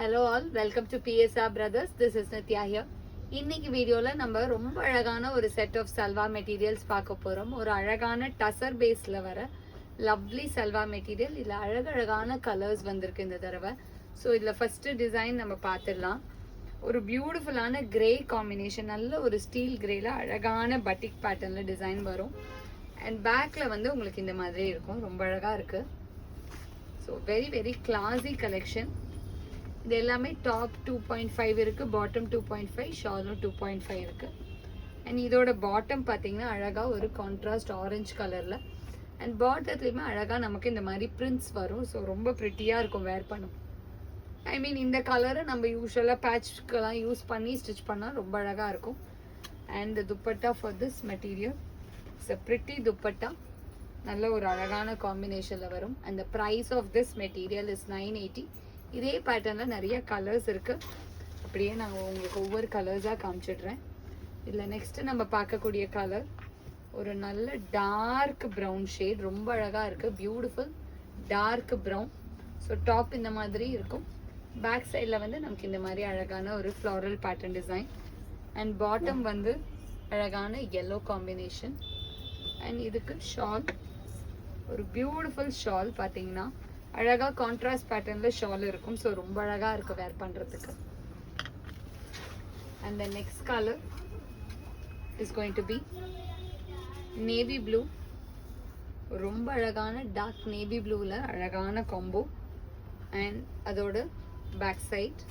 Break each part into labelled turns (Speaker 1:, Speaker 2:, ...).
Speaker 1: Hello all, welcome to PSR Brothers. This is Nitya here. இன்னைக்கு வீடியோல நம்ம ரொம்ப அழகான ஒரு செட் ஆஃப் சல்வார் மெட்டீரியல்ஸ் பார்க்க போறோம். ஒரு அழகான டசர் பேஸ்ல வர லவ்லி சல்வார் மெட்டீரியல். இதுல அழகழகான கலர்ஸ் வந்திருக்கு இந்த தடவை. ஸோ இதுல ஃபர்ஸ்ட் டிசைன் நம்ம பார்த்துடலாம். ஒரு பியூட்டிஃபுல்லான கிரே காம்பினேஷன், நல்ல ஒரு ஸ்டீல் கிரேல அழகான பட்டிக் பேட்டர்ன்ல டிசைன் வரும். அண்ட் பேக்ல வந்து உங்களுக்கு இந்த மாதிரி இருக்கும். ரொம்ப அழகா இருக்கு. So very very classy collection. இது எல்லாமே டாப் 2.5 இருக்கு, பாட்டம் 2.5, ஷாலும் 2.5 இருக்கு. அண்ட் இதோட பாட்டம் பார்த்தீங்கன்னா அழகா ஒரு கான்ட்ராஸ்ட் ஆரஞ்சு கலர்ல, அண்ட் பாட்டத்துலையுமே அழகா நமக்கு இந்த மாதிரி பிரிண்ட்ஸ் வரும். ஸோ ரொம்ப ப்ரிட்டியா இருக்கும் வேர் பண்ணும். ஐ மீன் இந்த கலரை நம்ம யூஸ்வலாக பேட்ச்க்கெல்லாம் யூஸ் பண்ணி ஸ்டிச் பண்ணால் ரொம்ப அழகா இருக்கும். And dupatta for this material it's a pretty dupatta. நல்ல ஒரு அழகான காம்பினேஷன்ல வரும். And the price of this material is 980. இதே பேட்டர்ன்ல நிறைய கலர்ஸ் இருக்கு. அப்படியே நான் உங்களுக்கு ஒவ்வொரு கலர்ஸா காமிச்சிடுறேன். இதுல நெக்ஸ்ட் நம்ம பார்க்கக்கூடிய கலர் ஒரு நல்ல டார்க் ப்ரௌன் ஷேட். ரொம்ப அழகா இருக்கு, beautiful dark brown. So top இந்த மாதிரி இருக்கும். பேக் சைடில் வந்து நமக்கு இந்த மாதிரி அழகான ஒரு floral pattern design. And bottom வந்து அழகான எல்லோ காம்பினேஷன். அண்ட் இதுக்கு ஷால், ஒரு பியூட்டிஃபுல் ஷால். பார்த்தீங்கன்னா அழகா கான்ட்ராஸ்ட் பேட்டர்ன்ல ஷால் இருக்கும். ஸோ ரொம்ப அழகா இருக்கு வேர் பண்றதுக்கு. And the next colour is going to be navy blue. ரொம்ப அழகான டார்க் நேவி ப்ளூல அழகான காம்போ. அண்ட் அதோட பேக் சைட்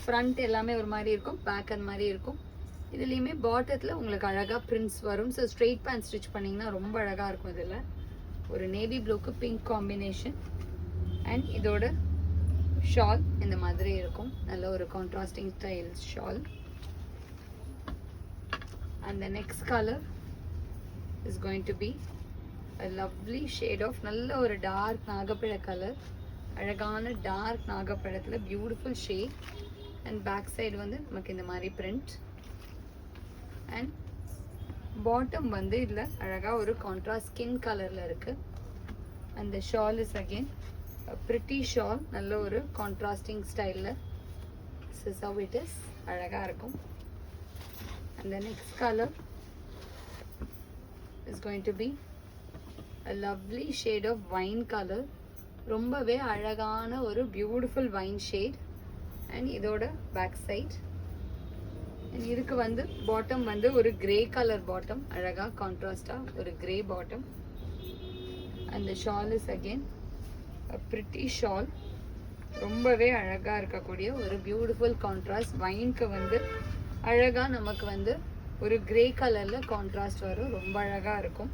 Speaker 1: ஃப்ரண்ட் எல்லாமே ஒரு மாதிரி இருக்கும், பேக் அந்த மாதிரி இருக்கும். இதுலேயுமே பாட்டத்தில் உங்களுக்கு அழகா பிரிண்ட்ஸ் வரும். ஸோ ஸ்ட்ரெயிட் பேண்ட் ஸ்டிச் பண்ணிங்கன்னா ரொம்ப அழகா இருக்கும். இதில் ஒரு நேவி ப்ளூக்கு பிங்க் காம்பினேஷன். அண்ட் இதோட ஷால் இந்த மாதிரி இருக்கும், நல்ல ஒரு contrasting style shawl. And the next colour is going to be a lovely shade of நல்ல ஒரு டார்க் நாகப்பழ கலர். அழகான டார்க் நாகப்பழத்தில் beautiful shade. And back side வந்து நமக்கு இந்த மாதிரி பிரிண்ட். அண்ட் பாட்டம் வந்து இதில் அழகா ஒரு கான்ட்ராஸ்ட் ஸ்கின் கலர்ல இருக்கு. And the shawl is again pretty shawl, நல்ல ஒரு கான்ட்ராஸ்டிங் ஸ்டைலில். This is how it is. அழகா இருக்கும். And the next colour is going to be a lovely shade of wine color. ரொம்பவே அழகான ஒரு பியூட்டிஃபுல் வைன் ஷேட். அண்ட் இதோட back side. And இதுக்கு வந்து பாட்டம் வந்து ஒரு கிரே கலர் பாட்டம், அழகா கான்ட்ராஸ்டா ஒரு grey bottom. And the shawl is again a pretty shawl. ரொம்பவே அழகா இருக்கக்கூடிய ஒரு பியூட்டிஃபுல் கான்ட்ராஸ்ட். வைனுக்கு வந்து அழகா நமக்கு வந்து ஒரு கிரே கலர்ல கான்ட்ராஸ்ட் வரும். ரொம்ப அழகா இருக்கும்.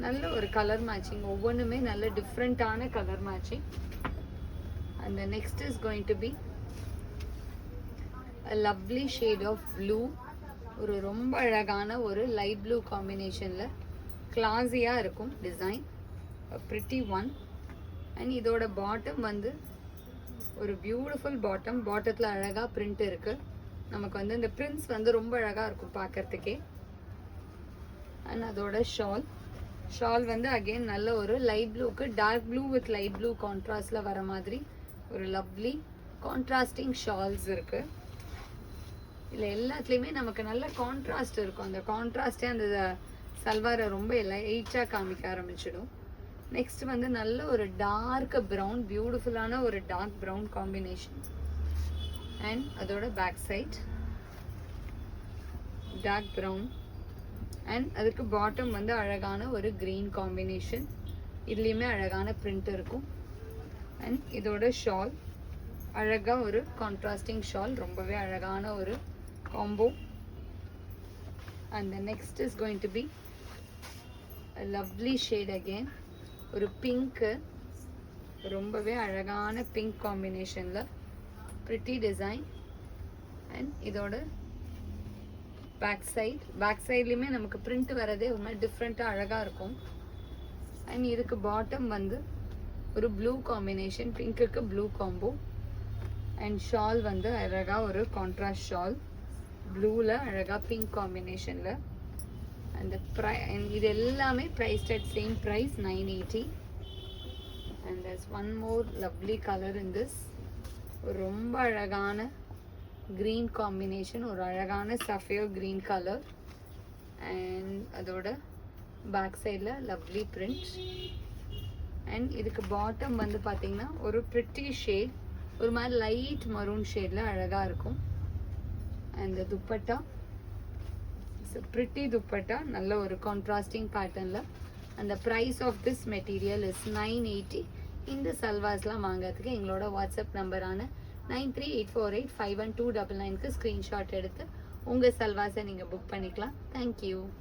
Speaker 1: நல்ல ஒரு கலர் மேட்சிங், ஒவ்வொன்றுமே நல்ல டிஃப்ரெண்டான colour matching. And next is going to be a lovely shade of blue. ஒரு ரொம்ப அழகான ஒரு லைட் ப்ளூ காம்பினேஷன்ல கிளாஸியா இருக்கும் design, a pretty one. And இதோட பாட்டம் வந்து ஒரு பியூட்டிஃபுல் பாட்டம். பாட்டத்தில் அழகா பிரிண்ட் இருக்கு. நமக்கு வந்து இந்த பிரிண்ட்ஸ் வந்து ரொம்ப அழகா இருக்கும் பார்க்கறதுக்கே. அண்ட் அதோட ஷால் வந்து அகெயின் நல்ல ஒரு லைட் ப்ளூக்கு dark blue with light blue கான்ட்ராஸ்ட்ல வர மாதிரி ஒரு லவ்லி கான்ட்ராஸ்டிங் ஷால்ஸ் இருக்கு. இல்லை எல்லாத்துலேயுமே நமக்கு நல்ல கான்ட்ராஸ்ட் இருக்கும். அந்த கான்ட்ராஸ்டே அந்த சல்வாரை ரொம்ப லைட்டாக காமிக்க ஆரம்பிச்சிடும். நெக்ஸ்ட் வந்து நல்ல ஒரு டார்க் ப்ரௌன், பியூட்டிஃபுல்லான ஒரு டார்க் ப்ரௌன் காம்பினேஷன். அண்ட் அதோட back side dark brown. And அதுக்கு பாட்டம் வந்து அழகான ஒரு கிரீன் காம்பினேஷன். இதுலேயுமே அழகான பிரிண்ட் இருக்கும். அண்ட் இதோட ஷால் அழகா ஒரு கான்ட்ராஸ்டிங் ஷால், ரொம்பவே அழகான ஒரு combo. And the next is going to be a lovely shade again. ஒரு பிங்க்கு, ரொம்பவே அழகான பிங்க் காம்பினேஷன்ல பிரிட்டி டிசைன். அண்ட் இதோட பேக் சைட்லையுமே நமக்கு பிரிண்ட் வரதே ஒரு மாதிரி டிஃப்ரெண்ட்டாக அழகாக இருக்கும். அண்ட் இதுக்கு பாட்டம் வந்து ஒரு ப்ளூ காம்பினேஷன், பிங்க்குக்கு ப்ளூ காம்போ. அண்ட் ஷால் வந்து அழகாக ஒரு கான்ட்ராஸ்ட் ஷால், ப்ளூவில் அழகாக பிங்க் காம்பினேஷனில். and இது எல்லாமே priced at same price 980. and there's one more lovely color in this. ஒரு ரொம்ப அழகான க்ரீன் காம்பினேஷன், ஒரு அழகான சஃபியோ க்ரீன் கலர். அண்ட் அதோட பேக் சைடில் லவ்லி பிரிண்ட். அண்ட் இதுக்கு பாட்டம் வந்து பார்த்தீங்கன்னா ஒரு ப்ரிட்டி ஷேட், ஒரு மாதிரி லைட் மரூன் ஷேடில் அழகாக இருக்கும். அண்ட் துப்பட்டா ப்ரிட்டி துப்பட்டா, நல்ல ஒரு கான்ட்ராஸ்டிங் பேட்டர்னில். அந்த price of this material is 980. இந்த சல்வாஸ்லாம் வாங்கிறதுக்கு எங்களோட வாட்ஸ்அப் நம்பரான 9384851299க்கு ஸ்க்ரீன்ஷாட் எடுத்து உங்கள் சல்வாஸை நீங்கள் புக் பண்ணிக்கலாம். தேங்க்யூ.